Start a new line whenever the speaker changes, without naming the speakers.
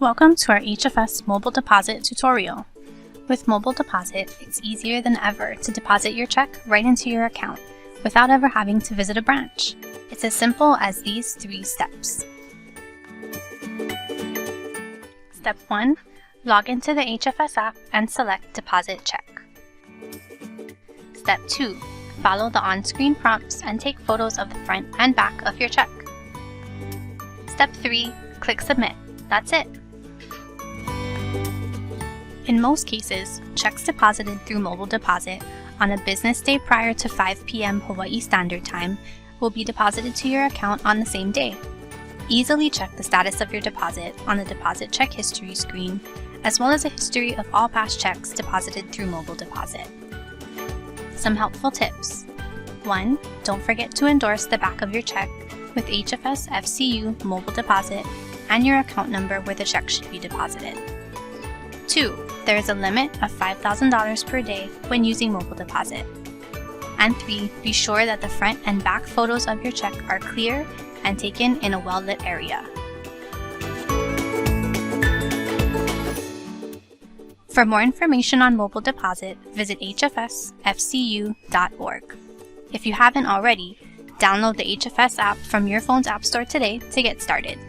Welcome to our HFS Mobile Deposit tutorial. With Mobile Deposit, it's easier than ever to deposit your check right into your account without ever having to visit a branch. It's as simple as these 3 steps. Step 1. Log into the HFS app and select Deposit Check. Step 2. Follow the on-screen prompts and take photos of the front and back of your check. Step 3. Click Submit. That's it. In most cases, checks deposited through Mobile Deposit on a business day prior to 5 p.m. Hawaii Standard Time will be deposited to your account on the same day. Easily check the status of your deposit on the Deposit Check History screen, as well as a history of all past checks deposited through Mobile Deposit. Some helpful tips. 1. Don't forget to endorse the back of your check with HFS FCU Mobile Deposit and your account number where the check should be deposited. 2. There is a limit of $5,000 per day when using Mobile Deposit. And 3. Be sure that the front and back photos of your check are clear and taken in a well-lit area. For more information on Mobile Deposit, visit hfsfcu.org. If you haven't already, download the HFS app from your phone's App Store today to get started.